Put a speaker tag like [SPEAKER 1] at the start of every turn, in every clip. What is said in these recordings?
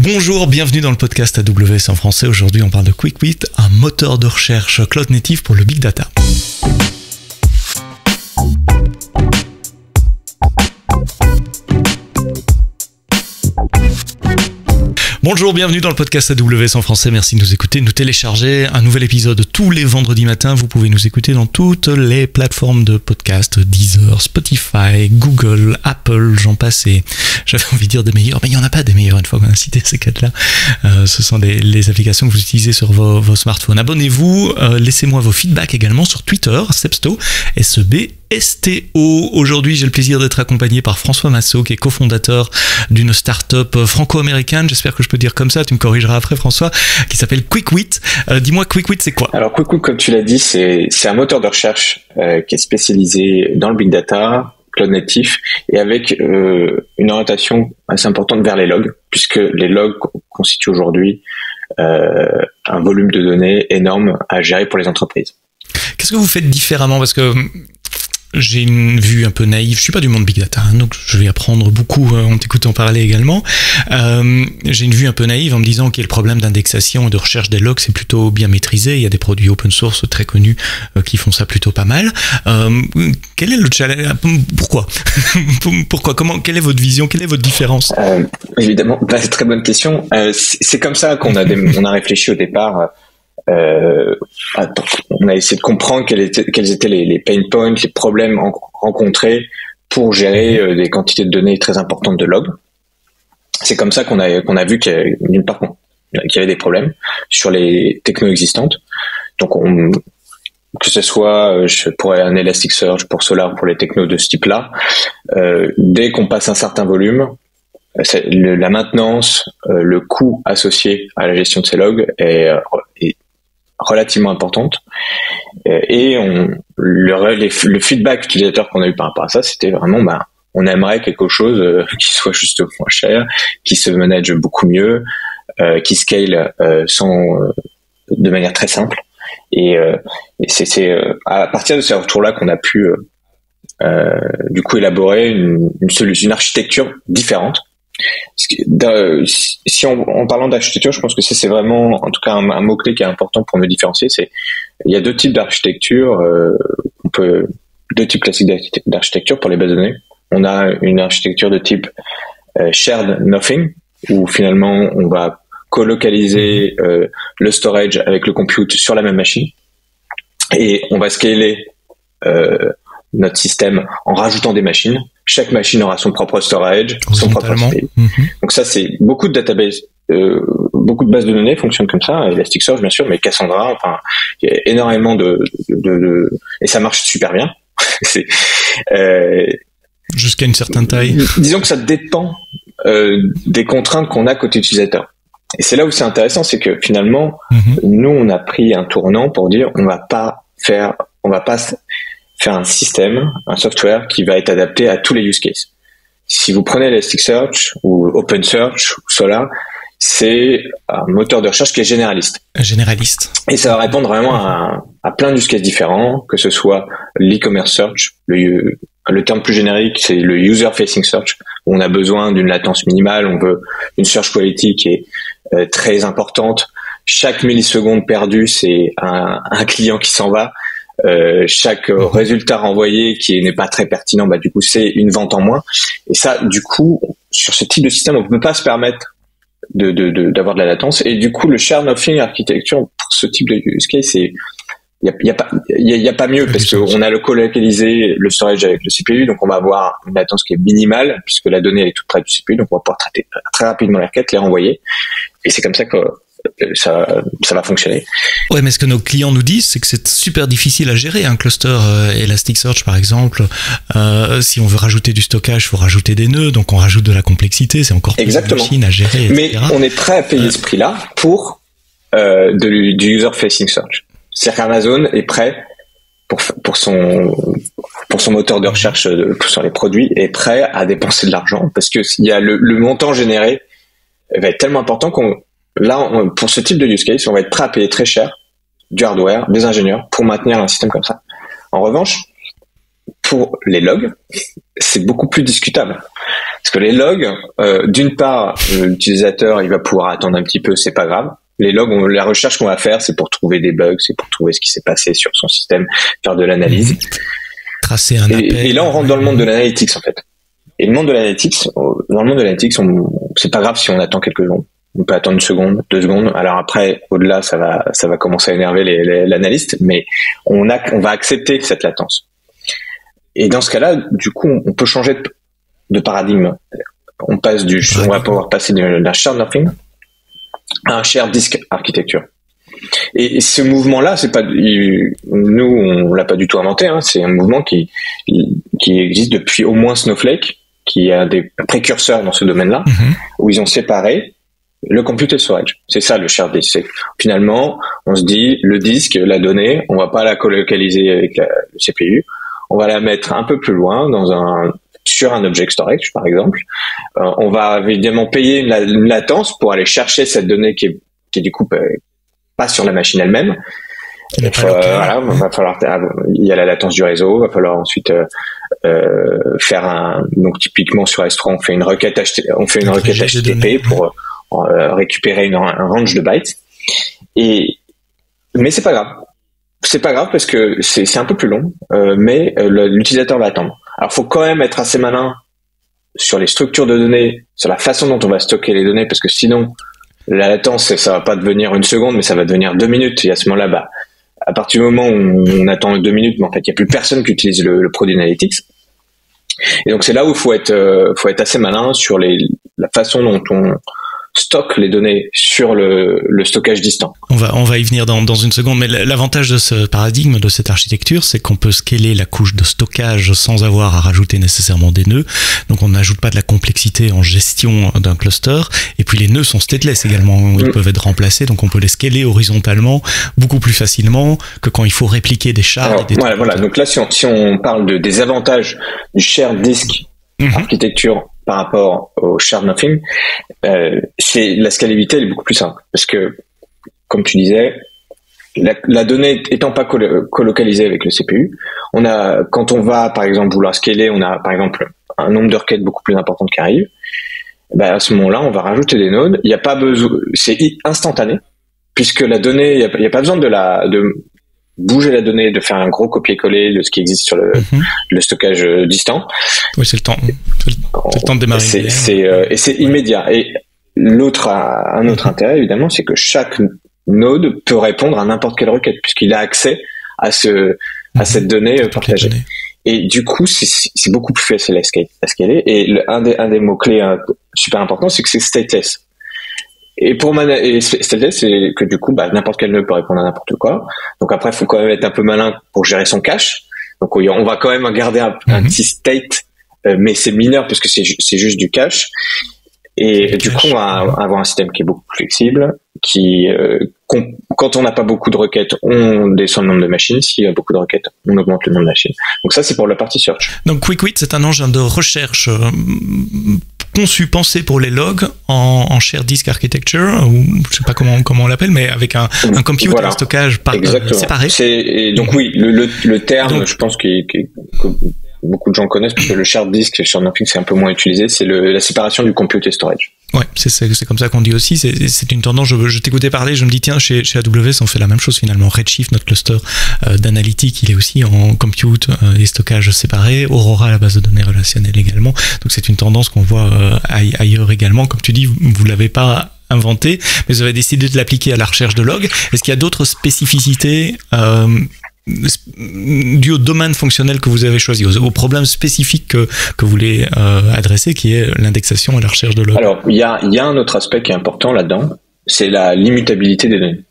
[SPEAKER 1] Bonjour, bienvenue dans le podcast AWS en français. Aujourd'hui, on parle de QuickWit, un moteur de recherche cloud native pour le Big Data. Bonjour, bienvenue dans le podcast AWS en français. Merci de nous écouter, de nous télécharger. Un nouvel épisode tous les vendredis matins. Vous pouvez nous écouter dans toutes les plateformes de podcast, Deezer, Spotify, Google, Apple, j'en passe. Et j'avais envie de dire des meilleurs, mais il n'y en a pas des meilleurs une fois qu'on a cité ces quatre-là. Ce sont les applications que vous utilisez sur vos smartphones. Abonnez-vous, laissez-moi vos feedbacks également sur Twitter, Sebsto, SEBSTO. Aujourd'hui, j'ai le plaisir d'être accompagné par François Massot, qui est cofondateur d'une start-up franco-américaine. J'espère que je peux dire comme ça, tu me corrigeras après François, qui s'appelle QuickWit. Dis-moi, QuickWit, c'est quoi?
[SPEAKER 2] Alors QuickWit, comme tu l'as dit, c'est un moteur de recherche qui est spécialisé dans le Big Data, cloud natif, et avec une orientation assez importante vers les logs, puisque les logs constituent aujourd'hui un volume de données énorme à gérer pour les entreprises.
[SPEAKER 1] Qu'est-ce que vous faites différemment? Parce que j'ai une vue un peu naïve, je suis pas du monde Big Data, donc je vais apprendre beaucoup en t'écoutant parler également. J'ai une vue un peu naïve en me disant que le problème d'indexation et de recherche des logs, c'est plutôt bien maîtrisé. Il y a des produits open source très connus qui font ça plutôt pas mal. Quel est le challenge? Pourquoi? Quelle est votre vision? Quelle est votre différence?
[SPEAKER 2] Évidemment, très bonne question. C'est comme ça qu'on a réfléchi au départ. On a essayé de comprendre quels étaient les pain points, les problèmes rencontrés pour gérer des quantités de données très importantes de logs. C'est comme ça qu'on a vu qu'il y avait des problèmes sur les technos existantes. Donc, que ce soit pour un Elasticsearch, pour Solar, pour les technos de ce type-là, dès qu'on passe un certain volume, la maintenance, le coût associé à la gestion de ces logs est relativement importante, et le feedback utilisateur qu'on a eu par rapport à ça, c'était vraiment on aimerait quelque chose qui soit juste moins cher, qui se manage beaucoup mieux, qui scale de manière très simple, et c'est à partir de ces retours-là qu'on a pu du coup élaborer une architecture différente. Si en parlant d'architecture, je pense que c'est vraiment, en tout cas, un mot-clé qui est important pour me différencier. Il y a deux types d'architecture, deux types classiques d'architecture pour les bases de données. On a une architecture de type shared nothing, où finalement on va colocaliser le storage avec le compute sur la même machine, et on va scaler notre système en rajoutant des machines. Chaque machine aura son propre storage, son propre CPU. Donc ça, c'est beaucoup de databases, beaucoup de bases de données fonctionnent comme ça. Elasticsearch, bien sûr, mais Cassandra, il y a énormément et ça marche super bien.
[SPEAKER 1] Jusqu'à une certaine taille.
[SPEAKER 2] Disons que ça dépend des contraintes qu'on a côté utilisateur. Et c'est là où c'est intéressant, c'est que finalement, nous, on a pris un tournant pour dire, on va pas faire un système, un software qui va être adapté à tous les use cases. Si vous prenez Elasticsearch ou OpenSearch ou Solar, c'est un moteur de recherche qui est généraliste.
[SPEAKER 1] Généraliste.
[SPEAKER 2] Et ça va répondre vraiment à plein d'use cases différents, que ce soit l'e-commerce search, le terme plus générique, c'est le user-facing search, où on a besoin d'une latence minimale, on veut une search quality qui est très importante. Chaque milliseconde perdue, c'est un client qui s'en va. Chaque résultat renvoyé qui n'est pas très pertinent, du coup c'est une vente en moins. Et ça, du coup, sur ce type de système, on ne peut pas se permettre d'avoir de la latence. Et du coup, le shared nothing architecture pour ce type de use case, il y a pas mieux, parce qu'on a colocalisé le storage avec le CPU, donc on va avoir une latence qui est minimale puisque la donnée elle est toute près du CPU, donc on va pouvoir traiter très rapidement les requêtes, les renvoyer. Et c'est comme ça que ça va fonctionner.
[SPEAKER 1] Ouais, mais ce que nos clients nous disent, c'est que c'est super difficile à gérer un cluster Elasticsearch par exemple. Si on veut rajouter du stockage, il faut rajouter des nœuds, donc on rajoute de la complexité, c'est encore plus de machines à gérer, etc.
[SPEAKER 2] Mais on est prêt à payer ce prix-là pour du user-facing search. C'est-à-dire qu'Amazon est prêt pour son moteur de recherche sur les produits, est prêt à dépenser de l'argent, parce que il y a le montant généré va être tellement important pour ce type de use case, on va être prêt à payer très cher du hardware, des ingénieurs pour maintenir un système comme ça. En revanche, pour les logs, c'est beaucoup plus discutable. Parce que les logs, d'une part, l'utilisateur, il va pouvoir attendre un petit peu, c'est pas grave. Les logs, la recherche qu'on va faire, c'est pour trouver des bugs, c'est pour trouver ce qui s'est passé sur son système, faire de l'analyse.
[SPEAKER 1] Tracer un appel.
[SPEAKER 2] Et là, on rentre dans le monde de l'analytics, en fait. Et le monde de l'analytics, dans le monde de l'analytics, c'est pas grave si on attend quelques secondes. On peut attendre 1 seconde, 2 secondes. Alors après, au-delà, ça va commencer à énerver l'analyste, mais on va accepter cette latence. Et dans ce cas-là, du coup, on peut changer de paradigme. On va pouvoir passer d'un shared nothing à un shared disk architecture. Et ce mouvement-là, c'est pas, nous, on l'a pas du tout inventé, hein. C'est un mouvement qui existe depuis au moins Snowflake, qui a des précurseurs dans ce domaine-là, où ils ont séparé le compute et le storage. C'est ça le shared disk. Finalement, on se dit, le disque, la donnée, on va pas la colocaliser avec le CPU, on va la mettre un peu plus loin sur un object storage, par exemple. On va évidemment payer une latence pour aller chercher cette donnée qui est du coup pas sur la machine elle-même. Va falloir, il y a la latence du réseau, va falloir ensuite faire donc typiquement sur S3, on fait une requête HTTP pour récupérer un range de bytes. Mais c'est pas grave. C'est pas grave parce que c'est un peu plus long, mais l'utilisateur va attendre. Alors, faut quand même être assez malin sur les structures de données, sur la façon dont on va stocker les données, parce que sinon, la latence, ça va pas devenir 1 seconde, mais ça va devenir 2 minutes. Et à ce moment-là, à partir du moment où on attend 2 minutes, mais en fait, il y a plus personne qui utilise le produit Analytics. Et donc, c'est là où faut être assez malin sur la façon dont on stocke les données sur le stockage distant.
[SPEAKER 1] On va y venir dans une seconde, mais l'avantage de ce paradigme, de cette architecture, c'est qu'on peut scaler la couche de stockage sans avoir à rajouter nécessairement des nœuds. Donc on n'ajoute pas de la complexité en gestion d'un cluster. Et puis les nœuds sont stateless également, ils peuvent être remplacés, donc on peut les scaler horizontalement beaucoup plus facilement que quand il faut répliquer des shards.
[SPEAKER 2] Voilà. Donc là, si on parle des avantages du shared disk architecture par rapport au shared nothing, c'est la scalabilité, elle est beaucoup plus simple parce que, comme tu disais, la donnée étant pas colocalisée avec le CPU, quand on va par exemple vouloir scaler, on a par exemple un nombre de requêtes beaucoup plus important qui arrive. À ce moment-là, on va rajouter des nodes. Il n'y a pas besoin, c'est instantané puisque la donnée, il n'y a pas besoin de bouger la donnée, de faire un gros copier-coller de ce qui existe sur le stockage distant.
[SPEAKER 1] Oui, c'est le temps de démarrer.
[SPEAKER 2] Et c'est immédiat. Et un autre intérêt, évidemment, c'est que chaque node peut répondre à n'importe quelle requête, puisqu'il a accès à cette donnée partagée. Et du coup, c'est beaucoup plus facile à scaler. Et un des mots-clés super importants, c'est que c'est stateless. Et stateless, c'est que du coup, n'importe quel nœud peut répondre à n'importe quoi. Donc après, il faut quand même être un peu malin pour gérer son cache. Donc on va quand même garder un petit state, mais c'est mineur parce que c'est juste du cache. Et du coup, on va avoir un système qui est beaucoup plus flexible, quand on n'a pas beaucoup de requêtes, on descend le nombre de machines. S'il y a beaucoup de requêtes, on augmente le nombre de machines. Donc ça, c'est pour la partie search.
[SPEAKER 1] Donc QuickWit, c'est un engin de recherche pensé pour les logs en shared disk architecture, ou je sais pas comment on l'appelle, mais avec un compute et un stockage séparé.
[SPEAKER 2] Donc oui, le terme, je pense que beaucoup de gens connaissent, parce que le shared disk sur Nothing c'est un peu moins utilisé, c'est la séparation du compute et storage.
[SPEAKER 1] Ouais, c'est comme ça qu'on dit aussi. C'est une tendance. Je t'écoutais parler, je me dis tiens, chez AWS on fait la même chose finalement. Redshift, notre cluster d'analytique, il est aussi en compute et stockage séparés. Aurora, la base de données relationnelle également. Donc c'est une tendance qu'on voit ailleurs également. Comme tu dis, vous l'avez pas inventé, mais vous avez décidé de l'appliquer à la recherche de logs. Est-ce qu'il y a d'autres spécificités dû au domaine fonctionnel que vous avez choisi, au problème spécifique que vous voulez adresser, qui est l'indexation et la recherche de logs?
[SPEAKER 2] Alors, il y a un autre aspect qui est important là-dedans, c'est l'immutabilité des données.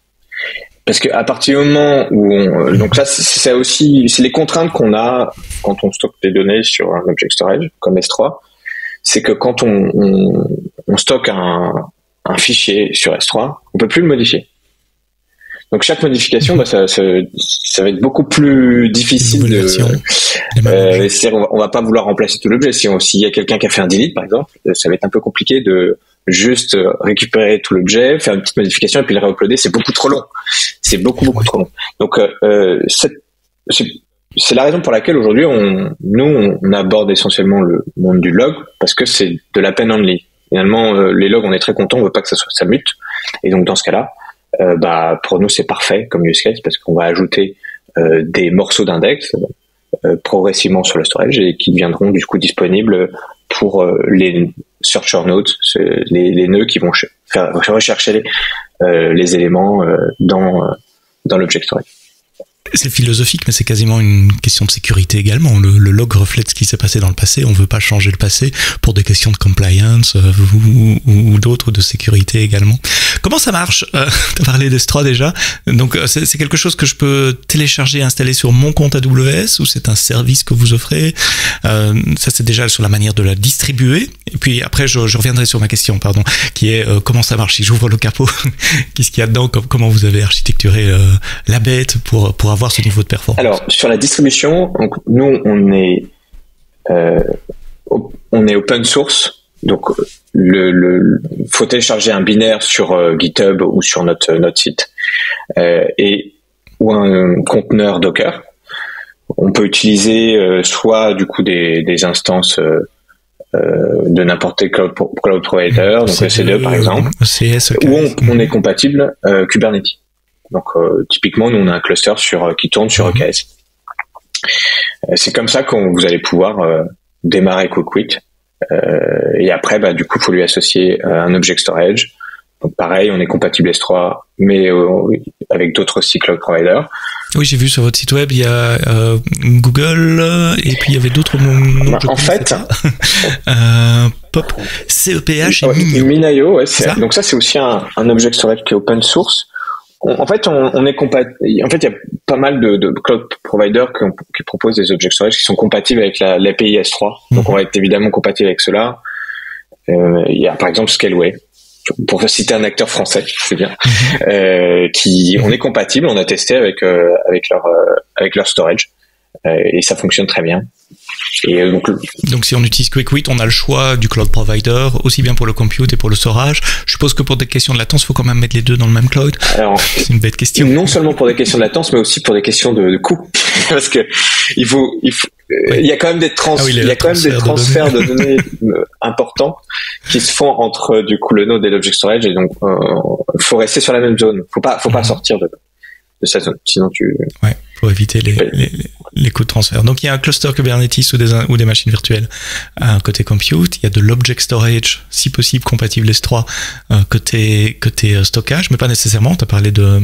[SPEAKER 2] Parce que à partir du moment où donc ça, c'est aussi, c'est les contraintes qu'on a quand on stocke des données sur un object storage comme S3, c'est que quand on stocke un fichier sur S3, on peut plus le modifier. Donc chaque modification, ça va être beaucoup plus difficile on va pas vouloir remplacer tout l'objet. S'il y a quelqu'un qui a fait un delete, par exemple, ça va être un peu compliqué de juste récupérer tout l'objet, faire une petite modification et puis le réuploader. C'est beaucoup trop long. C'est beaucoup trop long. Donc c'est la raison pour laquelle aujourd'hui on aborde essentiellement le monde du log, parce que c'est de la peine only. Finalement, les logs, on est très content, on veut pas que ça mute, et donc dans ce cas-là, pour nous c'est parfait comme use case, parce qu'on va ajouter des morceaux d'index progressivement sur le storage et qui deviendront du coup disponibles pour les searcher nodes, les nœuds qui vont rechercher les éléments dans l'object storage.
[SPEAKER 1] C'est philosophique, mais c'est quasiment une question de sécurité également. Le log reflète ce qui s'est passé dans le passé. On veut pas changer le passé pour des questions de compliance ou d'autres, de sécurité également. Comment ça marche? T'as parlé d'S3 déjà. Donc c'est quelque chose que je peux télécharger et installer sur mon compte AWS, ou c'est un service que vous offrez? Ça c'est déjà sur la manière de la distribuer. Et puis après je reviendrai sur ma question, qui est comment ça marche si j'ouvre le capot. Qu'est-ce qu'il y a dedans? Comment vous avez architecturé la bête pour avoir ce niveau de performance?
[SPEAKER 2] Alors, sur la distribution, donc, nous, on est open source. Donc, faut télécharger un binaire sur GitHub ou sur notre site, ou un conteneur Docker. On peut utiliser soit, du coup, des instances de n'importe quel cloud provider, donc EC2 par exemple, ou on est compatible Kubernetes. Donc typiquement, nous on a un cluster qui tourne sur EKS. C'est comme ça que vous allez pouvoir démarrer QuickWit. Et après, du coup, il faut lui associer un object storage. Donc pareil, on est compatible S3, mais avec d'autres aussi cloud providers.
[SPEAKER 1] Oui, j'ai vu sur votre site web, il y a Google, et puis il y avait d'autres noms.
[SPEAKER 2] En fait,
[SPEAKER 1] Pop, CEPH et
[SPEAKER 2] Minio. Ouais, donc ça, c'est aussi un object storage qui est open source. En fait, on est compatible. En fait, il y a pas mal de cloud providers qui proposent des object storage qui sont compatibles avec l'API S3. Donc, on va être évidemment compatible avec cela. Il y a par exemple Scaleway, pour citer un acteur français, c'est bien, on est compatible. On a testé avec leur storage et ça fonctionne très bien. Et
[SPEAKER 1] donc si on utilise QuickWit, on a le choix du cloud provider, aussi bien pour le compute et pour le storage. Je suppose que pour des questions de latence, il faut quand même mettre les deux dans le même cloud. Alors, c'est une bête question.
[SPEAKER 2] Non seulement pour des questions de latence, mais aussi pour des questions de coût. Parce que il y a quand même des transferts de données importants qui se font entre du coup le node et l'object storage, et donc faut rester sur la même zone. Faut pas sortir de cette zone, sinon
[SPEAKER 1] pour éviter les coûts de transfert. Donc il y a un cluster Kubernetes ou des machines virtuelles côté compute. Il y a de l'object storage, si possible compatible S3 côté stockage, mais pas nécessairement. Tu as parlé de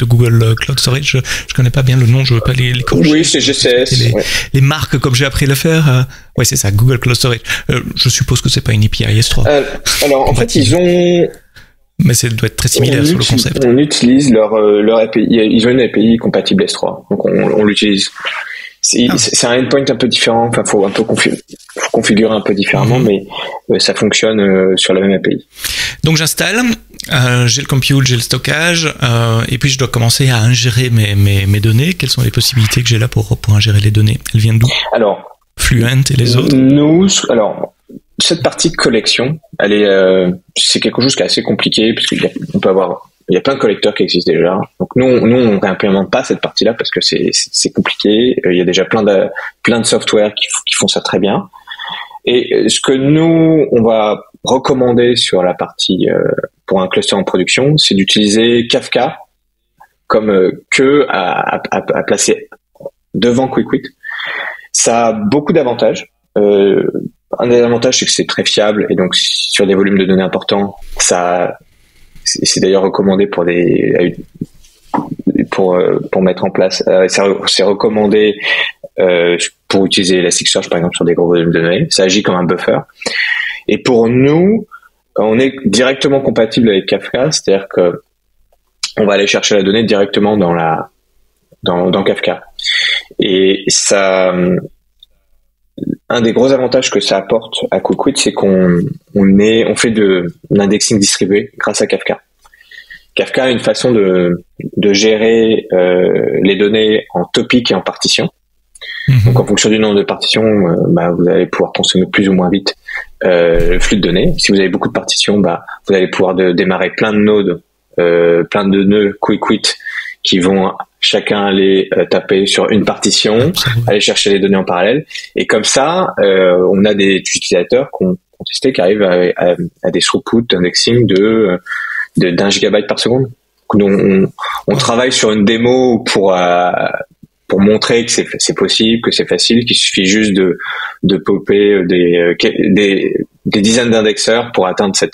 [SPEAKER 1] Google Cloud Storage. Je connais pas bien le nom, je veux pas les corriger.
[SPEAKER 2] Oui, c'est GCS.
[SPEAKER 1] Les marques comme j'ai appris à le faire. Ouais, c'est ça, Google Cloud Storage. Je suppose que c'est pas une API S3.
[SPEAKER 2] Alors en fait, ils ont...
[SPEAKER 1] Mais ça doit être très similaire sur le concept.
[SPEAKER 2] On utilise leur API. Ils ont une API compatible S3, donc on l'utilise. C'est un endpoint un peu différent. Enfin, faut un peu configurer un peu différemment, mais ça fonctionne sur la même API.
[SPEAKER 1] Donc j'installe. J'ai le compute, j'ai le stockage, et puis je dois commencer à ingérer mes données. Quelles sont les possibilités que j'ai là pour ingérer les données? Elles viennent d'où?
[SPEAKER 2] Alors,
[SPEAKER 1] Fluent et les autres.
[SPEAKER 2] Cette partie collection, c'est quelque chose qui est assez compliqué, parce qu'il y a plein de collecteurs qui existent déjà. Donc nous on réimplémente pas cette partie-là parce que c'est compliqué. Il y a déjà plein de software qui font ça très bien. Et ce que nous on va recommander sur la partie pour un cluster en production, c'est d'utiliser Kafka comme queue à placer devant QuickWit. Ça a beaucoup d'avantages. Un des avantages, c'est que c'est très fiable, et donc sur des volumes de données importants, c'est d'ailleurs recommandé pour mettre en place. C'est recommandé pour utiliser Elasticsearch par exemple sur des gros volumes de données. Ça agit comme un buffer. Et pour nous, on est directement compatible avec Kafka, c'est-à-dire que on va aller chercher la donnée directement dans Kafka. Et ça. Un des gros avantages que ça apporte à QuickWit, c'est qu'on fait de l'indexing distribué grâce à Kafka. Kafka a une façon de gérer les données en topic et en partition. Donc en fonction du nombre de partitions, vous allez pouvoir consommer plus ou moins vite le flux de données. Si vous avez beaucoup de partitions, vous allez pouvoir démarrer plein de nodes, plein de nœuds QuickWit qui vont chacun allait taper sur une partition, aller chercher les données en parallèle. Et comme ça, on a des utilisateurs qui ont testé, qui arrivent à des throughputs d'indexing d'1 gigabyte par seconde. Donc, on travaille sur une démo pour montrer que c'est possible, que c'est facile, qu'il suffit juste de popper des dizaines d'indexeurs pour atteindre ce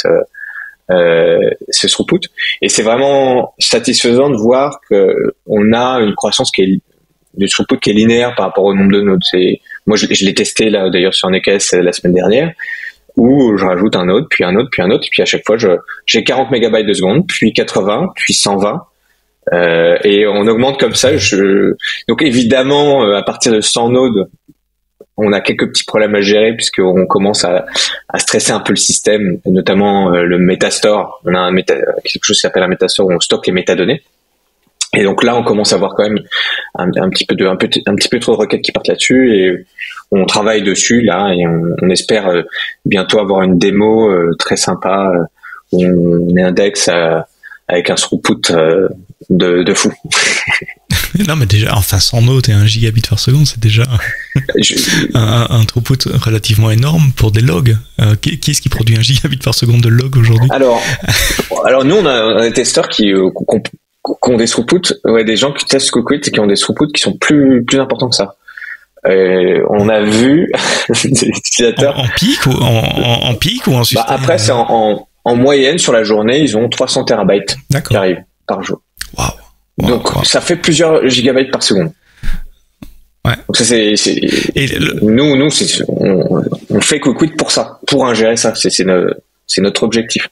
[SPEAKER 2] throughput. Et c'est vraiment satisfaisant de voir que on a une croissance du throughput qui est linéaire par rapport au nombre de nodes. Moi, je l'ai testé là d'ailleurs sur NKS la semaine dernière, où je rajoute un node, puis un autre, puis un autre, et puis à chaque fois j'ai 40 mégabytes de seconde, puis 80, puis 120. Et on augmente comme ça. Donc évidemment, à partir de 100 nodes, on a quelques petits problèmes à gérer puisqu'on commence à stresser un peu le système, notamment le Metastore. On a quelque chose qui s'appelle un Metastore où on stocke les métadonnées. Et donc là, on commence à avoir quand même un petit peu trop de requêtes qui partent là-dessus, et on travaille dessus là, et on espère bientôt avoir une démo très sympa où on indexe avec un throughput de fou.
[SPEAKER 1] Non, mais déjà, enfin, 100 nodes et 1 gigabit par seconde, c'est déjà un throughput relativement énorme pour des logs. Qui est-ce qui produit 1 gigabit par seconde de log aujourd'hui?
[SPEAKER 2] Alors nous, on a des testeurs qui ont des throughputs, des gens qui testent Coquit et qui ont des throughputs qui sont plus importants que ça. On a vu des utilisateurs
[SPEAKER 1] en pic ou en système.
[SPEAKER 2] Après, c'est en moyenne sur la journée, ils ont 300 terabytes qui arrivent par jour. Donc ça fait plusieurs gigabytes par seconde.
[SPEAKER 1] Ouais.
[SPEAKER 2] Donc ça nous on fait Coquit pour ça, pour ingérer ça. C'est notre objectif.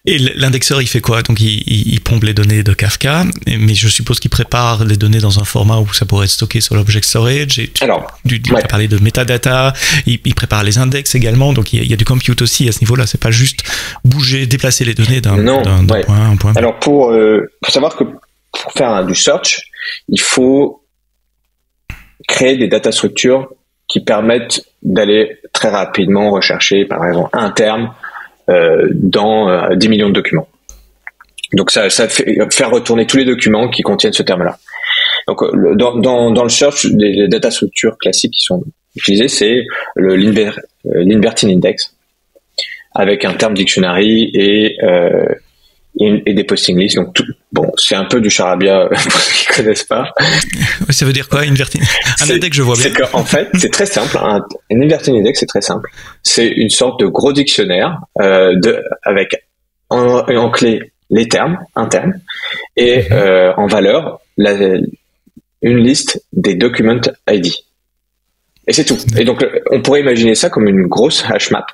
[SPEAKER 1] Et l'indexeur, il fait quoi? Donc, il pompe les données de Kafka, mais je suppose qu'il prépare les données dans un format où ça pourrait être stocké sur l'object storage.
[SPEAKER 2] Alors,
[SPEAKER 1] tu as parlé de metadata, il prépare les index également, donc il y a du compute aussi à ce niveau-là. C'est pas juste déplacer les données d'un point à un point.
[SPEAKER 2] Alors, faut savoir que pour faire du search, il faut créer des data structures qui permettent d'aller très rapidement rechercher, par exemple, un terme dans 10 millions de documents. Donc ça fait faire retourner tous les documents qui contiennent ce terme-là. Donc dans le search, les data structures classiques qui sont utilisées, c'est l'inverting index avec un terme dictionary et des posting lists. Donc c'est un peu du charabia pour ceux qui connaissent pas.
[SPEAKER 1] Ça veut dire quoi, inverting? Un index, je vois bien.
[SPEAKER 2] C'est qu'en fait, c'est très simple. Un inverting index, c'est très simple. C'est une sorte de gros dictionnaire avec en clé les termes, un terme, et en valeur une liste des document ID. Et c'est tout. Et donc on pourrait imaginer ça comme une grosse hash map.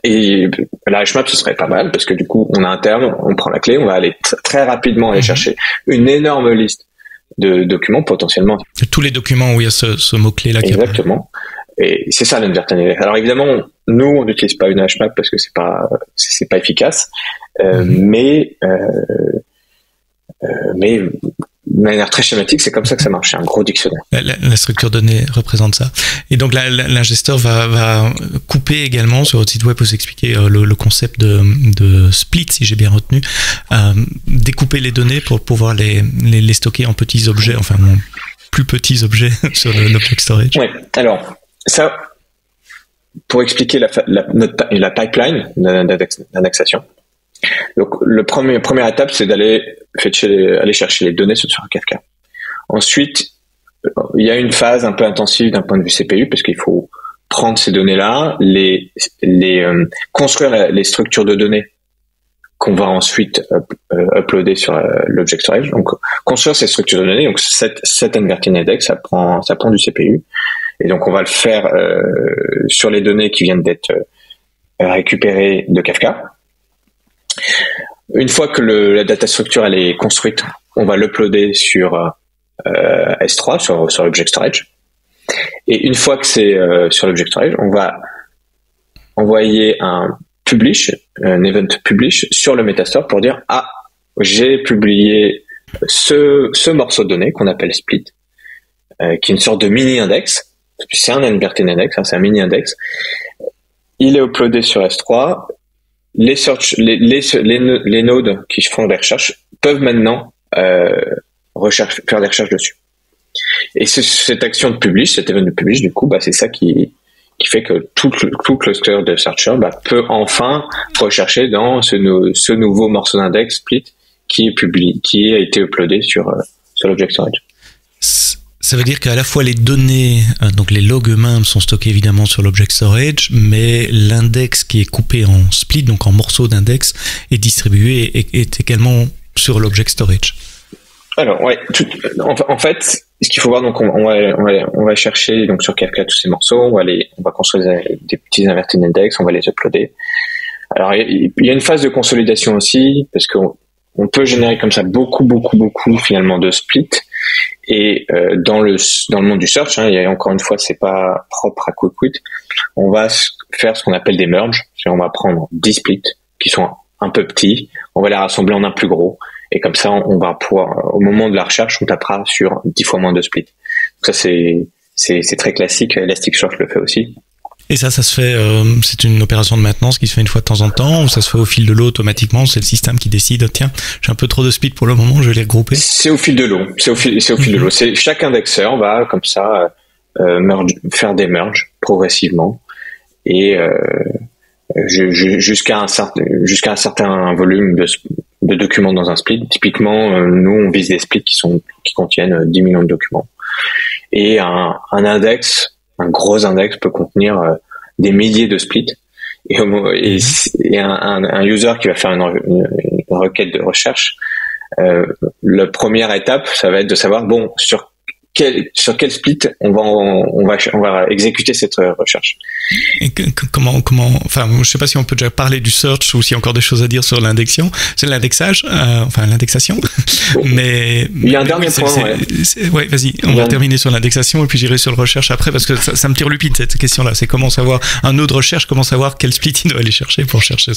[SPEAKER 2] Et la hash map, ce serait pas mal parce que du coup, on a un terme, on prend la clé, on va aller très rapidement aller chercher une énorme liste de documents potentiellement.
[SPEAKER 1] Tous les documents où il y a ce mot-clé là.
[SPEAKER 2] Exactement. Et c'est ça l'inverting index. Alors évidemment, nous, on n'utilise pas une hash map parce que c'est pas efficace, mais de manière très schématique, c'est comme ça que ça marche. C'est un gros dictionnaire.
[SPEAKER 1] La structure donnée représente ça. Et donc l'ingesteur va couper également sur votre site web, vous expliquer le concept de split, si j'ai bien retenu, découper les données pour pouvoir les stocker en petits objets, enfin plus petits objets sur l'object storage.
[SPEAKER 2] Oui. Alors ça, pour expliquer la pipeline d'indexation. Donc, première étape, c'est aller chercher les données sur Kafka. Ensuite, il y a une phase un peu intensive d'un point de vue CPU, parce qu'il faut prendre ces données-là, construire les structures de données qu'on va ensuite uploader sur l'object storage. Donc, construire ces structures de données. Donc, cet inverting index, ça prend du CPU. Et donc, on va le faire sur les données qui viennent d'être récupérées de Kafka. Une fois que la data structure elle est construite, on va l'uploader sur S3, sur l'object storage. Et une fois que c'est sur l'object storage, on va envoyer un event publish sur le Metastore pour dire j'ai publié ce morceau de données qu'on appelle split, qui est une sorte de mini-index. C'est un inverting index, c'est un mini-index. Il est uploadé sur S3. Les nodes qui font des recherches peuvent maintenant faire des recherches dessus. Et c'est cette action de publish, cet event de publish, du coup, c'est ça qui fait que tout cluster de searcher peut enfin rechercher dans ce nouveau morceau d'index split qui a été uploadé sur l'object storage.
[SPEAKER 1] Ça veut dire qu'à la fois les données, donc les logs eux-mêmes sont stockés évidemment sur l'object storage, mais l'index qui est coupé en split, donc en morceaux d'index, est distribué et est également sur l'object storage.
[SPEAKER 2] Alors ouais, en fait, ce qu'il faut voir, donc on va chercher donc sur Kafka tous ces morceaux, on va construire des petits inverted index, on va les uploader. Alors il y a une phase de consolidation aussi, parce qu'on peut générer comme ça beaucoup finalement de splits. Et dans le monde du search, et encore une fois, c'est pas propre à QuickQuit, on va faire ce qu'on appelle des merges. On va prendre 10 splits qui sont un peu petits, on va les rassembler en un plus gros. Et comme ça, on va pouvoir, au moment de la recherche, on tapera sur 10 fois moins de splits. Donc ça, c'est très classique. Elasticsearch le fait aussi.
[SPEAKER 1] Et ça se fait, c'est une opération de maintenance qui se fait une fois de temps en temps, ou ça se fait au fil de l'eau automatiquement, c'est le système qui décide, tiens, j'ai un peu trop de splits pour le moment, je vais les regrouper.
[SPEAKER 2] C'est au fil de l'eau. C'est au fil de l'eau. Chaque indexeur va, comme ça, faire des merges progressivement. Et, jusqu'à un certain volume de documents dans un split. Typiquement, nous, on vise des splits qui contiennent 10 millions de documents. Et un gros index peut contenir des milliers de splits. Et un user qui va faire une requête de recherche, la première étape, ça va être de savoir, sur quel split on va exécuter cette recherche.
[SPEAKER 1] Et comment, enfin, je sais pas si on peut déjà parler du search ou s'il y a encore des choses à dire sur l'indexation, c'est l'indexage, l'indexation. Mais
[SPEAKER 2] il y a un dernier point.
[SPEAKER 1] Ouais, vas-y, on va terminer sur l'indexation et puis j'irai sur le recherche après parce que ça me turlupine cette question-là. C'est comment savoir un nœud de recherche, comment savoir quel split il doit aller chercher pour chercher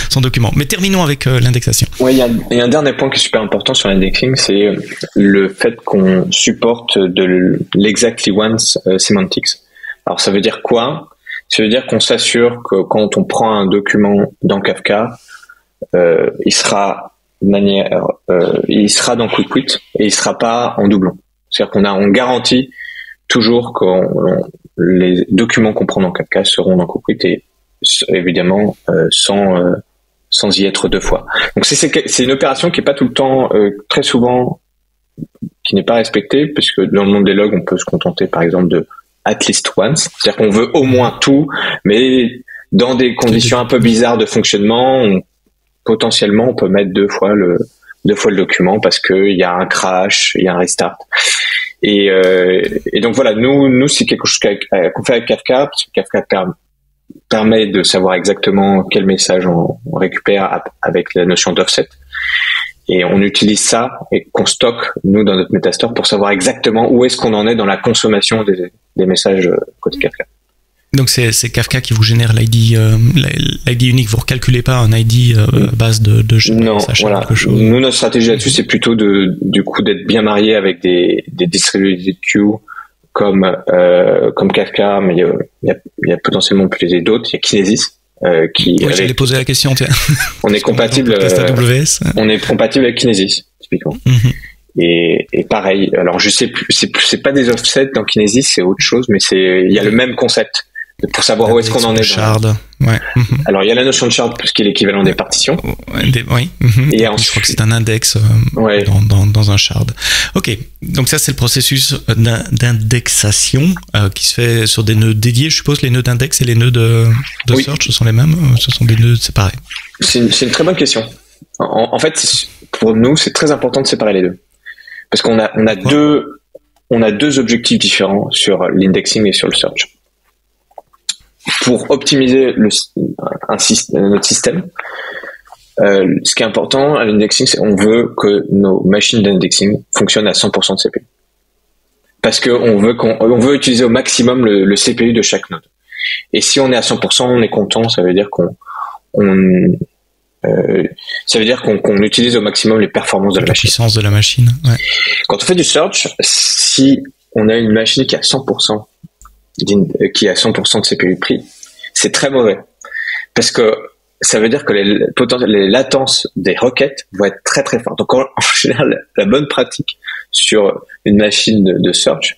[SPEAKER 1] son document. Mais terminons avec l'indexation.
[SPEAKER 2] Ouais, il y a un dernier point qui est super important sur l'indexing, c'est le fait qu'on supporte de l'exactly once semantics. Alors ça veut dire quoi? Ça veut dire qu'on s'assure que quand on prend un document dans Kafka, il sera dans QuickQuit et il sera pas en doublon. C'est-à-dire on garantit toujours que les documents qu'on prend dans Kafka seront dans QuickQuit et évidemment sans y être deux fois. Donc c'est une opération qui est pas tout le temps, très souvent, qui n'est pas respectée, puisque dans le monde des logs, on peut se contenter par exemple de at least once, c'est-à-dire qu'on veut au moins tout, mais dans des conditions un peu bizarres de fonctionnement, potentiellement on peut mettre deux fois le document parce qu'il y a un crash, il y a un restart. Et donc voilà, nous c'est quelque chose qu'on fait avec Kafka, parce que Kafka permet de savoir exactement quel message on récupère avec la notion d'offset. Et on utilise ça et qu'on stocke, nous, dans notre Metastore pour savoir exactement où est-ce qu'on en est dans la consommation des messages côté Kafka.
[SPEAKER 1] Donc c'est Kafka qui vous génère l'ID unique, vous ne recalculez pas un ID base de
[SPEAKER 2] non, voilà.
[SPEAKER 1] Quelque chose.
[SPEAKER 2] Nous, notre stratégie là-dessus, c'est plutôt du coup d'être bien marié avec des distributed queues comme Kafka, mais il y a potentiellement plus d'autres. Il y a Kinesis.
[SPEAKER 1] J'allais poser la question, tiens.
[SPEAKER 2] On est compatible.
[SPEAKER 1] AWS.
[SPEAKER 2] On est compatible avec Kinesis, typiquement. Mm-hmm. Et pareil. Alors je sais plus, c'est pas des offsets dans Kinesis, c'est autre chose, mais il y a le même concept pour savoir où est-ce qu'on en est.
[SPEAKER 1] Shard. Ouais. Mm-hmm.
[SPEAKER 2] Alors il y a la notion de shard qui est l'équivalent des partitions.
[SPEAKER 1] Oui. Mm-hmm. Et ensuite, je crois que c'est un index dans un shard. Ok. Donc ça c'est le processus d'indexation qui se fait sur des nœuds dédiés. Je suppose les nœuds d'index et les nœuds de search sont les mêmes. Ce sont des nœuds séparés.
[SPEAKER 2] C'est une très bonne question. En fait, pour nous, c'est très important de séparer les deux parce qu'on a deux objectifs différents sur l'indexing et sur le search. Pour optimiser notre système, ce qui est important à l'indexing, c'est qu'on veut que nos machines d'indexing fonctionnent à 100% de CPU. Parce qu'on veut utiliser au maximum le CPU de chaque node. Et si on est à 100%, on est content, ça veut dire qu'on utilise au maximum les performances de la machine.
[SPEAKER 1] La puissance de la machine, ouais.
[SPEAKER 2] Quand on fait du search, si on a une machine qui a 100% de CPU pris, c'est très mauvais. Parce que ça veut dire que les latences des requêtes vont être très très fortes. Donc en général, la bonne pratique sur une machine de search,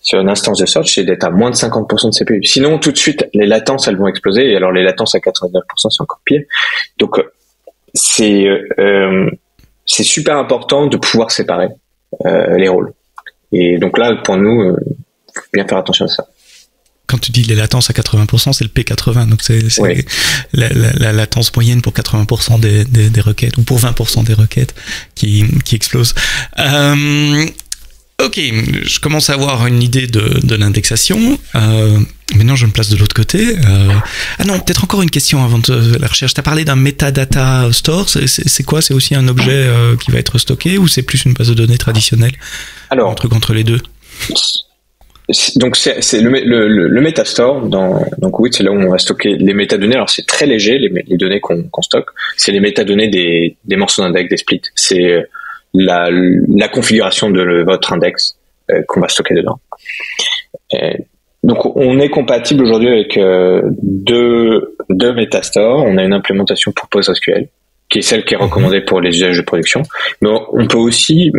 [SPEAKER 2] sur une instance de search, c'est d'être à moins de 50% de CPU. Sinon, tout de suite, les latences, elles vont exploser. Et alors, les latences à 89%, c'est encore pire. Donc, c'est super important de pouvoir séparer les rôles. Et donc là, pour nous, faut bien faire attention à ça.
[SPEAKER 1] Quand tu dis les latences à 80%, c'est le P80, donc c'est
[SPEAKER 2] oui.
[SPEAKER 1] la latence moyenne pour 80% des requêtes, ou pour 20% des requêtes qui explosent. Ok, je commence à avoir une idée de l'indexation. Maintenant, je me place de l'autre côté. Ah non, peut-être encore une question avant de la recherche. Tu as parlé d'un metadata store. C'est quoi? C'est aussi un objet qui va être stocké, ou c'est plus une base de données traditionnelle?
[SPEAKER 2] Alors,
[SPEAKER 1] un truc entre les deux.
[SPEAKER 2] Donc c'est le metastore. Donc oui, c'est là où on va stocker les métadonnées. Alors c'est très léger les données qu'on stocke. C'est les métadonnées des morceaux d'index, des splits. C'est la configuration de votre index qu'on va stocker dedans. Donc on est compatible aujourd'hui avec deux metastores. On a une implémentation pour PostgreSQL, qui est celle qui est recommandée pour les usages de production. Mais on peut aussi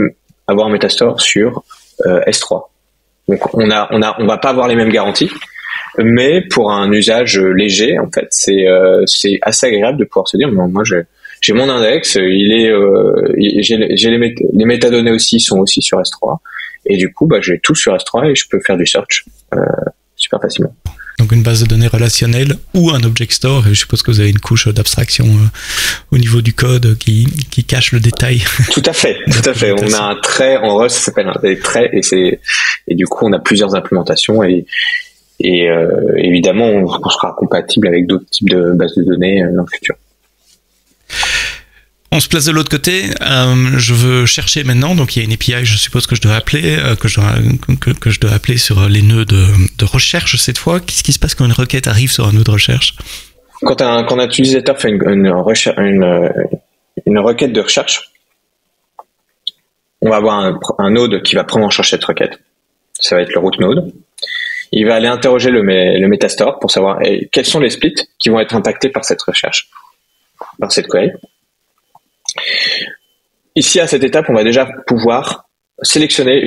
[SPEAKER 2] avoir un metastore sur S3. Donc on va pas avoir les mêmes garanties, mais pour un usage léger, en fait, c'est assez agréable de pouvoir se dire, bon, moi j'ai mon index, j'ai les métadonnées aussi sont aussi sur S3, et du coup, j'ai tout sur S3 et je peux faire du search super facilement.
[SPEAKER 1] Donc une base de données relationnelle ou un object store, et je suppose que vous avez une couche d'abstraction au niveau du code qui cache le détail.
[SPEAKER 2] Tout à fait. On a un trait en Rust, ça s'appelle des traits, et du coup on a plusieurs implémentations et évidemment on sera compatible avec d'autres types de bases de données dans le futur.
[SPEAKER 1] On se place de l'autre côté. Je veux chercher maintenant. Donc il y a une API, je suppose que je dois appeler, que je dois appeler sur les nœuds de recherche cette fois. Qu'est-ce qui se passe quand une requête arrive sur un nœud de recherche?
[SPEAKER 2] Quand un utilisateur fait une requête de recherche, on va avoir un node qui va prendre en charge cette requête. Ça va être le root node. Il va aller interroger le metastore pour savoir quels sont les splits qui vont être impactés par cette recherche, par cette query. Ici, à cette étape, on va déjà pouvoir sélectionner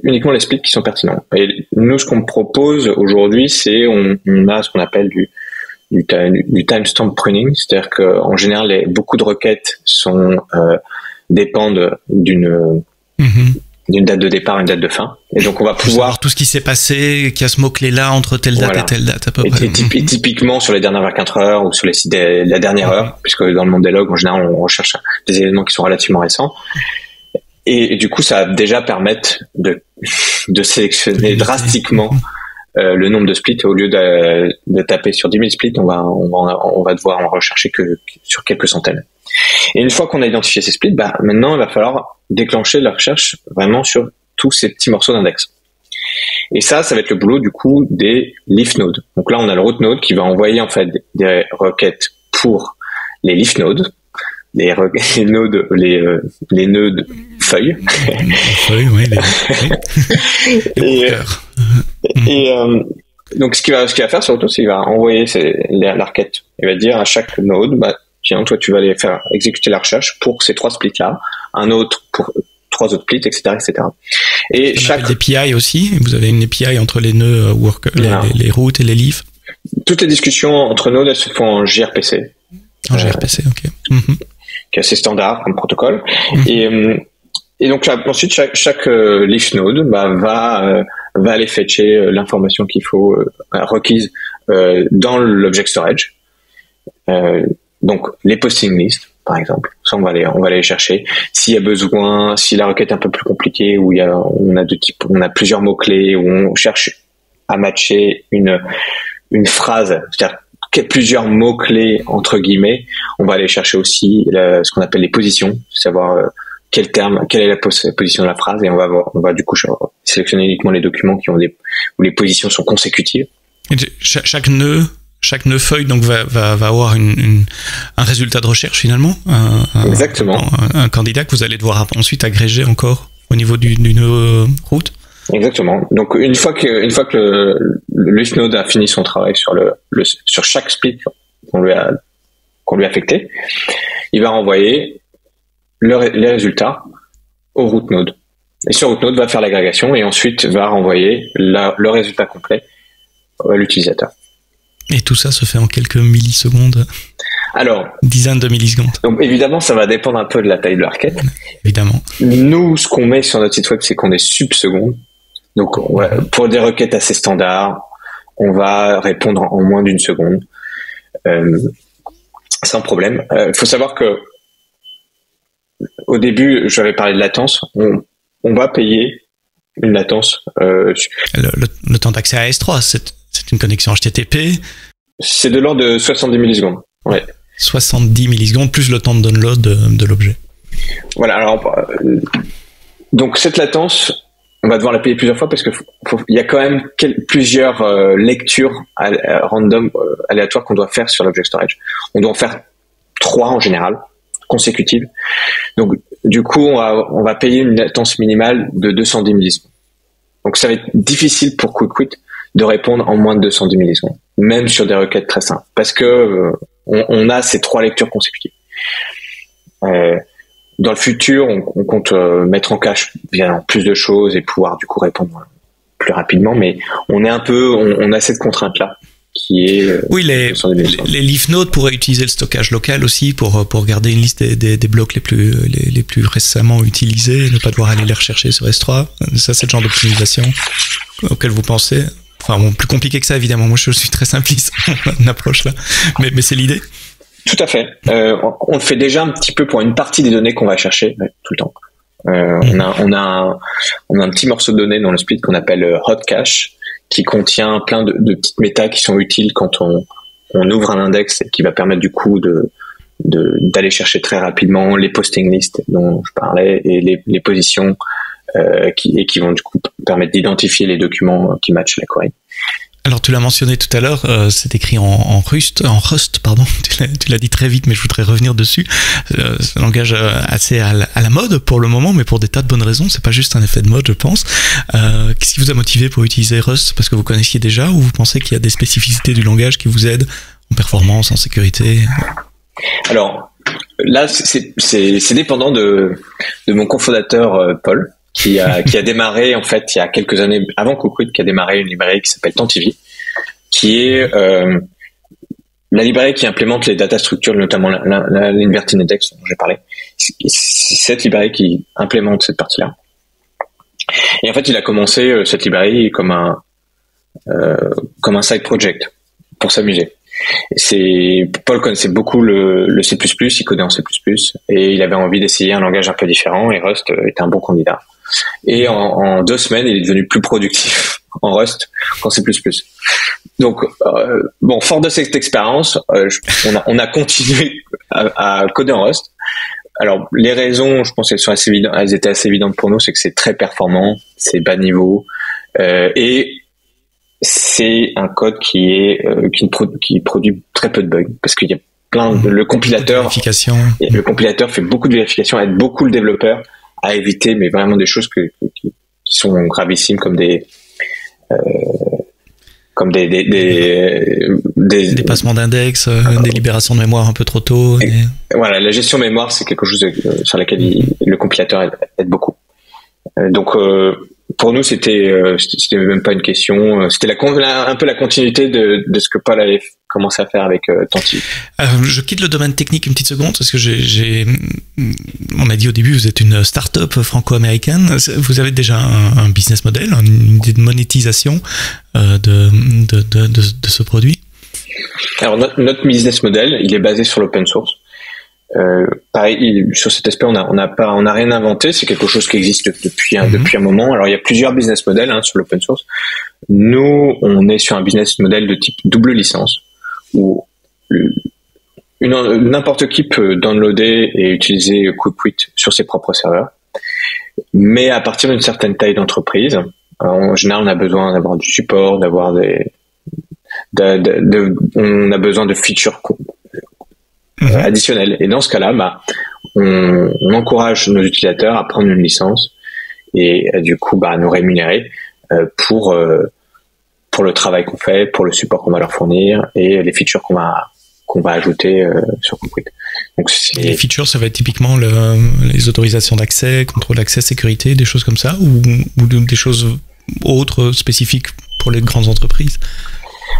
[SPEAKER 2] uniquement les splits qui sont pertinents. Et nous, ce qu'on propose aujourd'hui, c'est on a ce qu'on appelle du timestamp pruning, c'est-à-dire qu'en général, beaucoup de requêtes dépendent d'une date de départ et une date de fin. Et donc, on va pouvoir...
[SPEAKER 1] Tout ce qui s'est passé, qu'il y a ce mot-clé-là entre telle date et telle date, à peu près.
[SPEAKER 2] Et typiquement, sur les dernières 24 heures ou sur les sites de la dernière heure, puisque dans le monde des logs, en général, on recherche des événements qui sont relativement récents. Et du coup, ça va déjà permettre de sélectionner drastiquement le nombre de splits. Au lieu de taper sur 10 000 splits, on va devoir en rechercher que sur quelques centaines. Et une fois qu'on a identifié ces splits, maintenant, il va falloir déclencher la recherche vraiment sur tous ces petits morceaux d'index. Et ça va être le boulot, du coup, des leaf nodes. Donc là, on a le root node qui va envoyer, en fait, des requêtes pour les leaf nodes, les nœuds feuilles.
[SPEAKER 1] Feuilles, oui.
[SPEAKER 2] Donc, ce qu'il va faire, surtout, c'est qu'il va envoyer la requête. Il va dire à chaque node, tiens, toi, tu vas aller faire exécuter la recherche pour ces 3 splits-là, un autre pour 3 autres splits, etc., etc. Et chaque
[SPEAKER 1] API aussi. Vous avez une API entre les nœuds les routes et les leafs.
[SPEAKER 2] Toutes les discussions entre nodes, elles se font en gRPC.
[SPEAKER 1] En gRPC, ok.
[SPEAKER 2] Qui est assez standard comme protocole. Et donc ensuite, chaque leaf node va aller fetcher l'information qu'il faut requise dans l'object storage. Donc les posting lists, par exemple, ça on va aller les chercher. S'il y a besoin, si la requête est un peu plus compliquée, où on a plusieurs mots clés, où on cherche à matcher une phrase, c'est-à-dire plusieurs mots clés entre guillemets, on va aller chercher aussi ce qu'on appelle les positions, savoir quelle est la position de la phrase, et on va du coup sélectionner uniquement les documents où les positions sont consécutives.
[SPEAKER 1] Et chaque nœud feuille donc va avoir un résultat de recherche finalement,
[SPEAKER 2] exactement,
[SPEAKER 1] un candidat que vous allez devoir ensuite agréger encore au niveau du nœud route.
[SPEAKER 2] Exactement. Donc une fois que le leaf node a fini son travail sur chaque split qu'on lui a affecté, il va renvoyer les résultats au root node. Et sur Outnote va faire l'agrégation et ensuite va renvoyer le résultat complet à l'utilisateur.
[SPEAKER 1] Et tout ça se fait en quelques millisecondes.
[SPEAKER 2] Alors,
[SPEAKER 1] dizaines de millisecondes.
[SPEAKER 2] Donc évidemment, ça va dépendre un peu de la taille de la requête.
[SPEAKER 1] Évidemment.
[SPEAKER 2] Nous, ce qu'on met sur notre site web, c'est qu'on est sub-seconde. Donc, pour des requêtes assez standards, on va répondre en moins d'une seconde, sans problème. Faut savoir que au début, j'avais parlé de latence. On va payer une latence.
[SPEAKER 1] Le temps d'accès à S3, c'est une connexion HTTP.
[SPEAKER 2] C'est de l'ordre de 70 millisecondes. Ouais.
[SPEAKER 1] 70 millisecondes plus le temps de download de l'objet.
[SPEAKER 2] Voilà. Alors, donc cette latence, on va devoir la payer plusieurs fois parce que il y a quand même plusieurs lectures random aléatoires qu'on doit faire sur l'object storage. On doit en faire 3 en général, consécutives. Donc du coup, on va payer une latence minimale de 210 millisecondes. Donc ça va être difficile pour QuickQuit de répondre en moins de 210 millisecondes, même sur des requêtes très simples, parce que on a ces 3 lectures consécutives. Dans le futur, on compte mettre en cache bien plus de choses et pouvoir du coup répondre plus rapidement, mais on a cette contrainte là qui est
[SPEAKER 1] oui, les leaf nodes pourraient utiliser le stockage local aussi pour garder une liste des blocs les plus récemment utilisés et ne pas devoir aller les rechercher sur S3. Ça, c'est le genre d'optimisation auquel vous pensez. Enfin, bon, plus compliqué que ça, évidemment. Moi, je suis très simpliste dans une approche là, mais c'est l'idée.
[SPEAKER 2] Tout à fait. On le fait déjà un petit peu pour une partie des données qu'on va chercher tout le temps. On a un petit morceau de données dans le split qu'on appelle hot cache, qui contient plein de petites métas qui sont utiles quand on ouvre un index et qui va permettre du coup d'aller chercher très rapidement les posting lists dont je parlais et les positions qui vont du coup permettre d'identifier les documents qui matchent la query.
[SPEAKER 1] Alors tu l'as mentionné tout à l'heure, c'est écrit en Rust, pardon. Tu l'as dit très vite, mais je voudrais revenir dessus. C'est un langage assez à la mode pour le moment, mais pour des tas de bonnes raisons. C'est pas juste un effet de mode, je pense. Qu'est-ce qui vous a motivé pour utiliser Rust? Parce que vous connaissiez déjà, ou vous pensez qu'il y a des spécificités du langage qui vous aident en performance, en sécurité?
[SPEAKER 2] Alors là, c'est dépendant de mon cofondateur Paul. Qui a démarré en fait il y a quelques années avant QuickQuit, qui a démarré une librairie qui s'appelle Tantivy, qui est la librairie qui implémente les data structures, notamment l'inverted index dont j'ai parlé. C'est cette librairie qui implémente cette partie-là. Et en fait, il a commencé cette librairie comme un side project pour s'amuser. Paul connaissait beaucoup le C++, il codait en C++, et il avait envie d'essayer un langage un peu différent, et Rust était un bon candidat. Et en 2 semaines, il est devenu plus productif en Rust qu'en C++. Donc, fort de cette expérience, on a continué à coder en Rust. Alors, les raisons, je pense elles étaient assez évidentes pour nous, c'est que c'est très performant, c'est bas niveau, et c'est un code qui produit très peu de bugs, parce qu'il y a le compilateur fait beaucoup de vérifications, aide beaucoup le développeur à éviter, mais vraiment des choses qui sont gravissimes, comme des
[SPEAKER 1] passements d'index, des libérations de mémoire un peu trop tôt.
[SPEAKER 2] Voilà, la gestion mémoire, c'est quelque chose sur laquelle le compilateur aide beaucoup. Donc pour nous, c'était même pas une question. C'était un peu la continuité de ce que Paul avait commencé à faire avec Tantivy.
[SPEAKER 1] Je quitte le domaine technique une petite seconde parce que on m'a dit au début, vous êtes une start-up franco-américaine. Vous avez déjà un business model, une idée de monétisation de ce produit?
[SPEAKER 2] Alors notre business model, il est basé sur l'open source. Pareil, sur cet aspect, on n'a rien inventé. C'est quelque chose qui existe depuis un moment. Alors, il y a plusieurs business models sur l'open source. Nous, on est sur un business model de type double licence, où n'importe qui peut downloader et utiliser QuickQuit sur ses propres serveurs. Mais à partir d'une certaine taille d'entreprise, en général, on a besoin d'avoir du support, on a besoin de features additionnel. Et dans ce cas-là, on encourage nos utilisateurs à prendre une licence et du coup à nous rémunérer pour le travail qu'on fait, pour le support qu'on va leur fournir et les features qu'on va qu'on va ajouter sur QuickWit. Donc
[SPEAKER 1] les features, ça va être typiquement les autorisations d'accès, contrôle d'accès, sécurité, des choses comme ça, ou des choses autres spécifiques pour les grandes entreprises?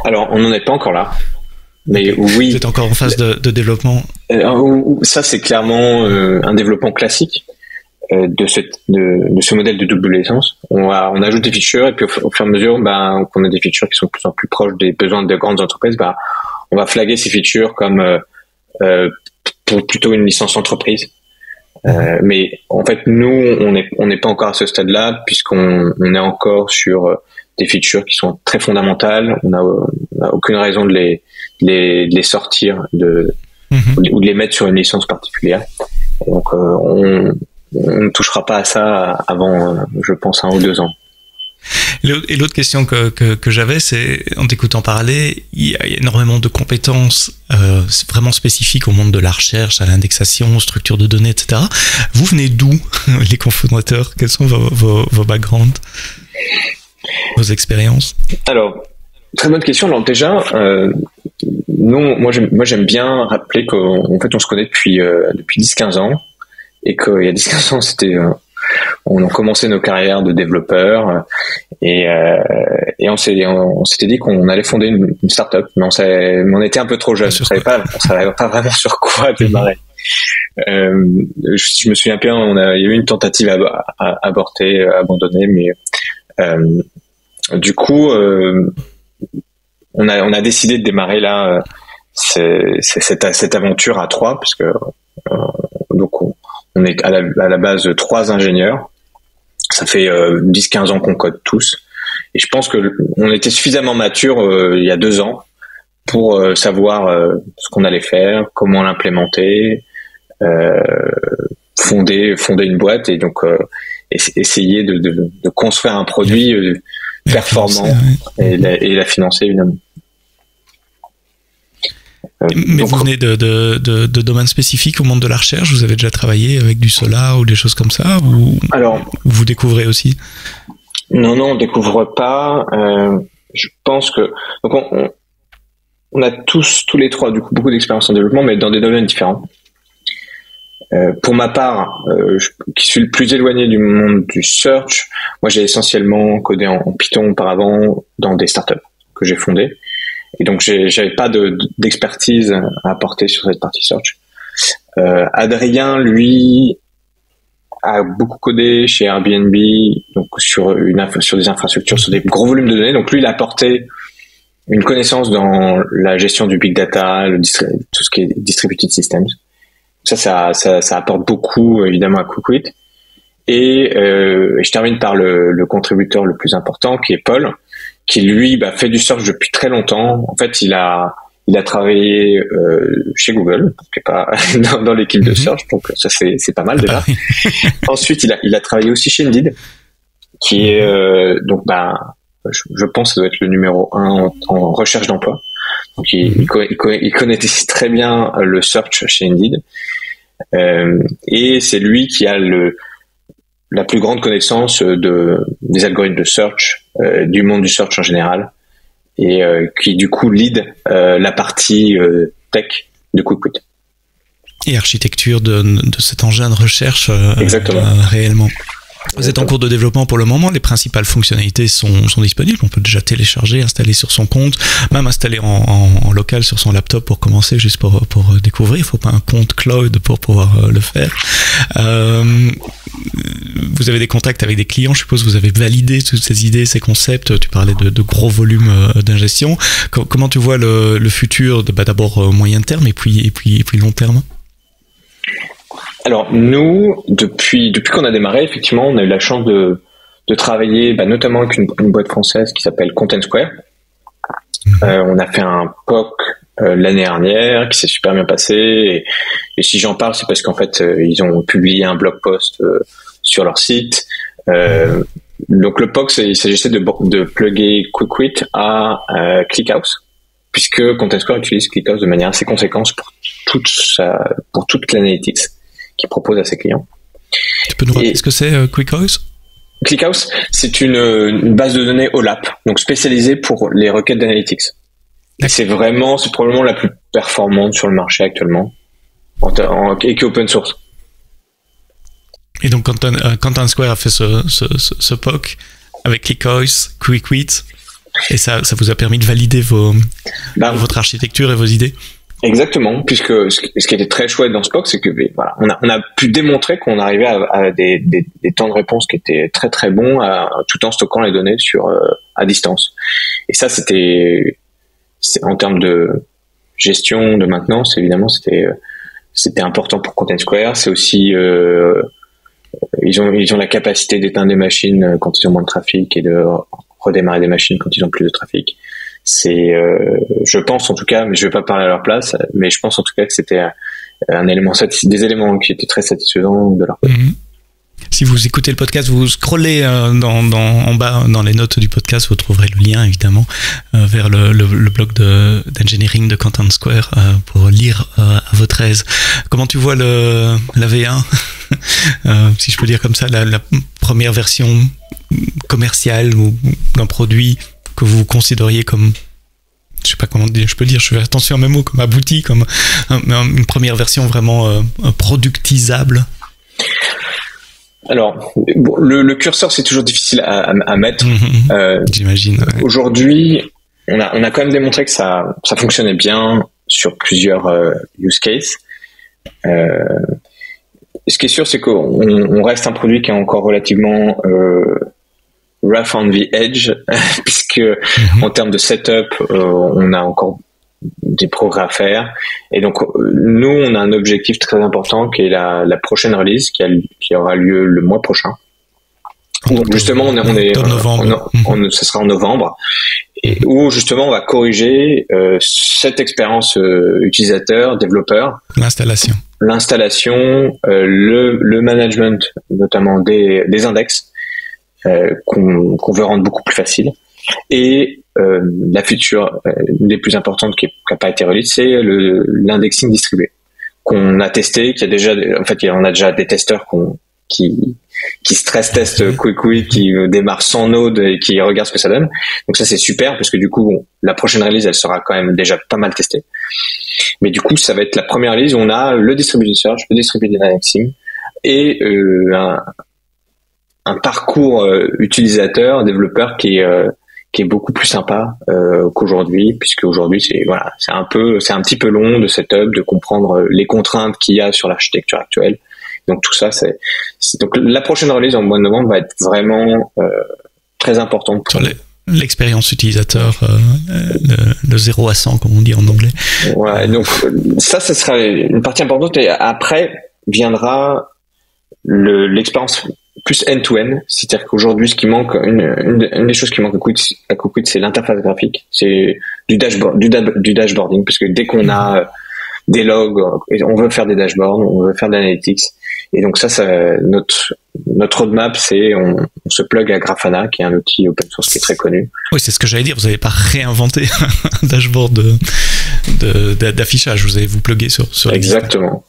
[SPEAKER 2] Alors, on n'en est pas encore là. Mais oui.
[SPEAKER 1] Vous êtes encore en phase de développement?
[SPEAKER 2] Ça, c'est clairement un développement classique de ce modèle de double licence. On ajoute des features et puis au fur et à mesure qu'on a des features qui sont de plus en plus proches des besoins de grandes entreprises, on va flaguer ces features comme pour plutôt une licence entreprise. Mais en fait, nous, on n'est pas encore à ce stade-là puisqu'on est encore sur des features qui sont très fondamentales. On n'a aucune raison de les sortir ou de les mettre sur une licence particulière. Et donc, on ne touchera pas à ça avant, je pense, 1 ou 2 ans.
[SPEAKER 1] Et l'autre question que j'avais, c'est, en t'écoutant parler, il y a énormément de compétences vraiment spécifiques au monde de la recherche, à l'indexation, aux structures de données, etc. Vous venez d'où, les cofondateurs? Quels sont vos backgrounds, vos expériences?
[SPEAKER 2] Alors, très bonne question. Alors déjà, moi j'aime bien rappeler qu'en fait on se connaît depuis 10-15 ans et qu'il y a 10-15 ans on a commencé nos carrières de développeurs et on s'était dit qu'on allait fonder une start-up, mais on était un peu trop jeunes. On savait pas vraiment sur quoi démarrer. Je me souviens bien, il y a eu une tentative abandonnée, mais du coup, on a décidé de démarrer là cette aventure à 3, puisque donc on est à la base 3 ingénieurs. Ça fait 10-15 ans qu'on code tous, et je pense que on était suffisamment mature il y a 2 ans pour savoir ce qu'on allait faire, comment l'implémenter, fonder une boîte, et donc essayer de construire un produit performant et la financer, évidemment.
[SPEAKER 1] Mais donc, vous venez de domaines spécifiques au monde de la recherche? Vous avez déjà travaillé avec du Solar ou des choses comme ça, ou vous découvrez aussi?
[SPEAKER 2] Non, on découvre pas. Je pense que donc on a tous les 3 du coup beaucoup d'expérience en développement, mais dans des domaines différents. Pour ma part, qui suis le plus éloigné du monde du search, moi j'ai essentiellement codé en Python auparavant dans des startups que j'ai fondées. Et donc j'avais pas d'expertise à apporter sur cette partie search. Adrien, lui, a beaucoup codé chez Airbnb, donc sur des infrastructures, sur des gros volumes de données. Donc lui, il a apporté une connaissance dans la gestion du big data, tout ce qui est distributed systems. Ça apporte beaucoup évidemment à QuickWit. Et je termine par le contributeur le plus important, qui est Paul, qui lui fait du search depuis très longtemps. En fait, il a travaillé chez Google, qui est pas dans l'équipe de search, donc ça c'est pas mal déjà. Ensuite, il a travaillé aussi chez Indeed, qui est je pense que ça doit être le numéro 1 en recherche d'emploi. Donc il connaît très bien le search chez Indeed, et c'est lui qui a la plus grande connaissance des algorithmes de search, du monde du search en général, et qui du coup lead la partie tech de QuickWit.
[SPEAKER 1] Et architecture de cet engin de recherche
[SPEAKER 2] exactement.
[SPEAKER 1] Réellement. Vous êtes en cours de développement pour le moment, les principales fonctionnalités sont disponibles, on peut déjà télécharger, installer sur son compte, même installer en local sur son laptop pour commencer, juste pour découvrir. Il ne faut pas un compte cloud pour pouvoir le faire. Vous avez des contacts avec des clients, je suppose, vous avez validé toutes ces idées, ces concepts, tu parlais de gros volumes d'ingestion. Comment tu vois le futur, d'abord moyen terme et puis long terme?
[SPEAKER 2] Alors nous, depuis qu'on a démarré, effectivement, on a eu la chance de travailler notamment avec une boîte française qui s'appelle Content Square. On a fait un POC l'année dernière qui s'est super bien passé, et si j'en parle, c'est parce qu'en fait ils ont publié un blog post sur leur site. Donc le POC, il s'agissait de plugger QuickWit à ClickHouse, puisque Content Square utilise ClickHouse de manière assez conséquente pour toute l'analytics qu'il propose à ses clients.
[SPEAKER 1] Tu peux nous rappeler ce que c'est ClickHouse?
[SPEAKER 2] ClickHouse, c'est une base de données OLAP, donc spécialisée pour les requêtes d'analytics. Et c'est probablement la plus performante sur le marché actuellement, et qui est open source.
[SPEAKER 1] Et donc, Content Square a fait ce POC avec ClickHouse, QuickWit, et ça vous a permis de valider votre architecture et vos idées.
[SPEAKER 2] Exactement, puisque ce qui était très chouette dans ce POC, c'est que voilà, on a pu démontrer qu'on arrivait à des temps de réponse qui étaient très très bons, tout en stockant les données à distance. Et ça, c'est en termes de gestion, de maintenance, évidemment, c'était important pour Content Square. C'est aussi ils ont la capacité d'éteindre des machines quand ils ont moins de trafic et de redémarrer des machines quand ils ont plus de trafic. Je pense en tout cas, mais je vais pas parler à leur place, mais je pense en tout cas que c'était des éléments qui étaient très satisfaisants de leur côté.
[SPEAKER 1] Mm-hmm. Si vous écoutez le podcast, vous scrollez en bas dans les notes du podcast, vous trouverez le lien évidemment vers le blog d'engineering de Content Square pour lire à votre aise. Comment tu vois la V1 si je peux dire comme ça, la première version commerciale ou d'un produit que vous considériez comme, je sais pas comment dire, je fais attention à mes mots, comme abouti, comme une première version vraiment productisable?
[SPEAKER 2] Alors, le curseur, c'est toujours difficile à mettre.
[SPEAKER 1] J'imagine. Ouais.
[SPEAKER 2] Aujourd'hui, on a quand même démontré que ça fonctionnait bien sur plusieurs use cases. Ce qui est sûr, c'est qu'on reste un produit qui est encore relativement rough on the edge, puisque en termes de setup, on a encore des progrès à faire. Et donc, nous, on a un objectif très important qui est la prochaine release qui aura lieu le mois prochain. Justement, ce sera en novembre, et où justement on va corriger cette expérience utilisateur, développeur, l'installation, le management, notamment des index qu'on veut rendre beaucoup plus facile, et la feature des plus importantes qui n'a pas été release, c'est l'indexing distribué qu'on a testé, on a déjà des testeurs qui stress test QuickWit, qui démarre sans Node et qui regarde ce que ça donne. Donc ça, c'est super parce que du coup, la prochaine release, elle sera quand même déjà pas mal testée. Mais du coup, ça va être la première release où on a le distributed search, le distributed indexing et un parcours utilisateur, développeur qui est beaucoup plus sympa qu'aujourd'hui, puisque aujourd'hui c'est un petit peu long de setup, de comprendre les contraintes qu'il y a sur l'architecture actuelle. Donc tout ça, donc la prochaine release en mois de novembre va être vraiment très importante pour
[SPEAKER 1] l'expérience utilisateur, le 0 à 100 comme on dit en anglais.
[SPEAKER 2] Ouais, donc ça sera une partie importante, et après viendra l'expérience plus end-to-end, c'est-à-dire qu'aujourd'hui, ce qui manque, une des choses qui manque à QuickWit, c'est l'interface graphique, c'est du dashboarding, parce que dès qu'on a des logs, on veut faire des dashboards, on veut faire de l'analytics, et donc ça notre roadmap, c'est on se plug à Grafana, qui est un outil open source qui est très connu.
[SPEAKER 1] Oui, c'est ce que j'allais dire, vous n'avez pas réinventé un dashboard d'affichage, vous allez vous plugger sur
[SPEAKER 2] Exactement.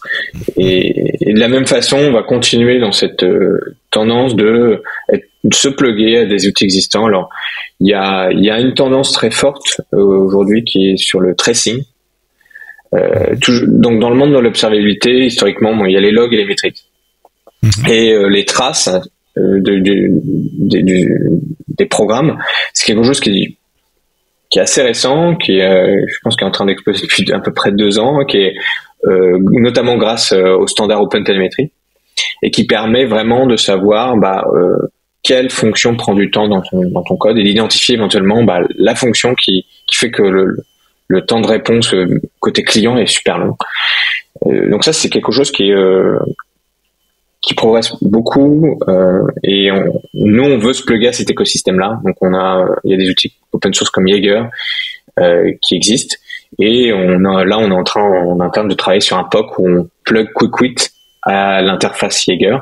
[SPEAKER 2] Et de la même façon, on va continuer dans cette tendance de se plugger à des outils existants. Alors, il y a une tendance très forte aujourd'hui qui est sur le tracing. Donc, dans le monde de l'observabilité, historiquement, il y a les logs et les métriques. Et les traces des programmes, c'est quelque chose qui est assez récent, je pense, qui est en train d'exploser depuis à peu près 2 ans, qui est notamment grâce au standard OpenTelemetry, et qui permet vraiment de savoir quelle fonction prend du temps dans ton code, et d'identifier éventuellement la fonction qui fait que le temps de réponse côté client est super long. Donc ça, c'est quelque chose qui progresse beaucoup, et nous, on veut se plugger à cet écosystème-là. Donc il y a des outils open source comme Jaeger qui existent, et on est en train en interne de travailler sur un POC où on plug QuickWit à l'interface Jaeger,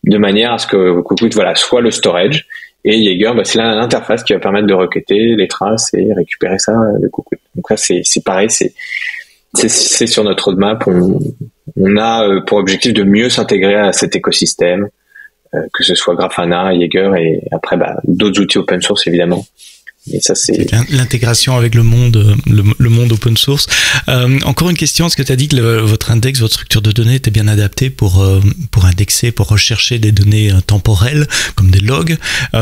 [SPEAKER 2] de manière à ce que QuickWit soit le storage, et Jaeger, c'est l'interface qui va permettre de requêter les traces et récupérer ça de QuickWit. Donc là, c'est pareil, c'est sur notre roadmap. On a pour objectif de mieux s'intégrer à cet écosystème, que ce soit Grafana, Jaeger, et après d'autres outils open source évidemment, Et ça, c'est
[SPEAKER 1] l'intégration avec le monde open source. Encore une question, est-ce que tu as dit que votre index, votre structure de données était bien adaptée pour indexer, pour rechercher des données temporelles comme des logs,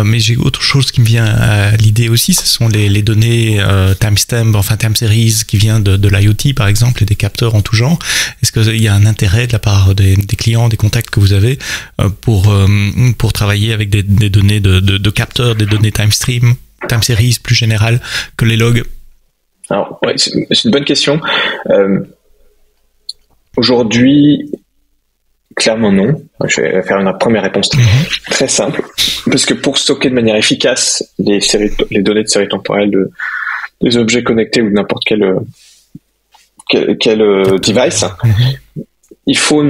[SPEAKER 1] mais j'ai autre chose qui me vient à l'idée aussi, ce sont les données timestamp, enfin time series qui vient de l'IoT par exemple et des capteurs en tout genre. Est-ce qu'il y a un intérêt de la part des clients, des contacts que vous avez pour travailler avec des données de capteurs, des données time stream, time series plus générales que les logs?
[SPEAKER 2] Alors, ouais, c'est une bonne question. Aujourd'hui, clairement non. Je vais faire une première réponse très simple. Parce que pour stocker de manière efficace les données de série temporelle des objets connectés ou de n'importe quel device, il faut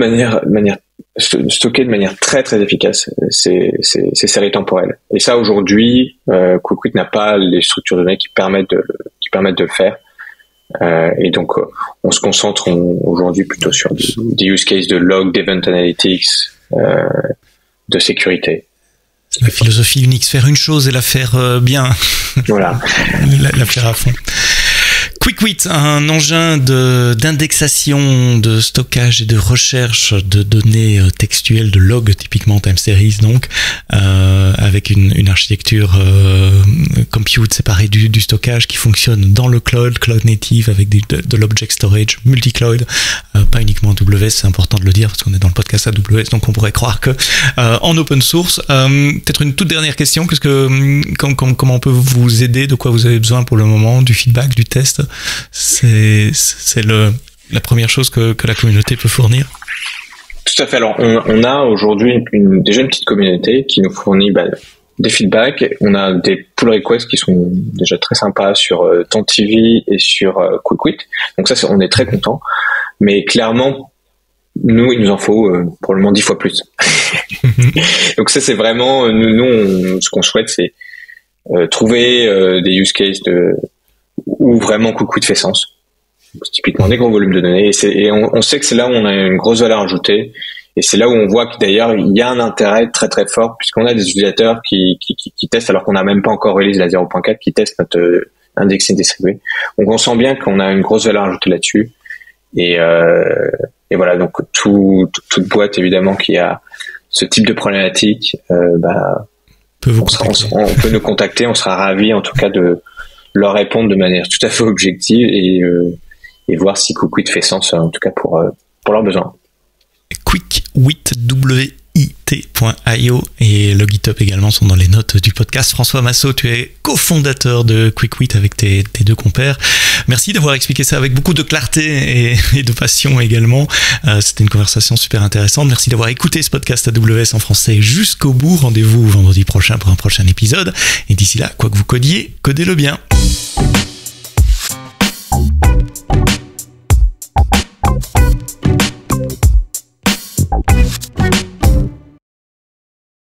[SPEAKER 2] stocker de manière très très efficace ces séries temporelles. Et ça, aujourd'hui, QuickWit n'a pas les structures de données qui permettent de le faire. Et donc, on se concentre aujourd'hui plutôt sur des use cases de log, d'event analytics, de sécurité.
[SPEAKER 1] La philosophie Unix, faire une chose et la faire bien.
[SPEAKER 2] Voilà.
[SPEAKER 1] la faire à fond. QuickWit, un engin d'indexation, de stockage et de recherche de données textuelles, de logs, typiquement time series donc, avec une architecture compute séparée du stockage qui fonctionne dans le cloud native avec de l'object storage multi-cloud, pas uniquement AWS, c'est important de le dire parce qu'on est dans le podcast AWS, donc on pourrait croire que en open source. Peut-être une toute dernière question, comment on peut vous aider, de quoi vous avez besoin pour le moment, du feedback, du test? C'est la première chose que la communauté peut fournir.
[SPEAKER 2] Tout à fait. Alors, on a aujourd'hui déjà une petite communauté qui nous fournit des feedbacks. On a des pull requests qui sont déjà très sympas sur TentTV et sur QuickWit. Donc ça, on est très content. Mais clairement, nous, il nous en faut probablement 10 fois plus. Donc ça, c'est vraiment ce qu'on souhaite, c'est trouver des use cases où vraiment QuickWit fait sens. C'est typiquement des gros volumes de données. Et on sait que c'est là où on a une grosse valeur ajoutée. Et c'est là où on voit que d'ailleurs, il y a un intérêt très très fort puisqu'on a des utilisateurs qui testent, alors qu'on n'a même pas encore release la 0.4, qui testent notre indexing distribué. Donc on sent bien qu'on a une grosse valeur ajoutée là-dessus. Et voilà, donc toute boîte évidemment qui a ce type de problématique, on peut nous contacter. On sera ravis en tout cas de leur répondre de manière tout à fait objective et voir si QuickWit fait sens, en tout cas pour leurs besoins.
[SPEAKER 1] QuickWit.io et le GitHub également sont dans les notes du podcast. François Massot, tu es cofondateur de QuickWit avec tes deux compères. Merci d'avoir expliqué ça avec beaucoup de clarté et de passion également. C'était une conversation super intéressante. Merci d'avoir écouté ce podcast AWS en français jusqu'au bout. Rendez-vous vendredi prochain pour un prochain épisode. Et d'ici là, quoi que vous codiez, codez-le bien.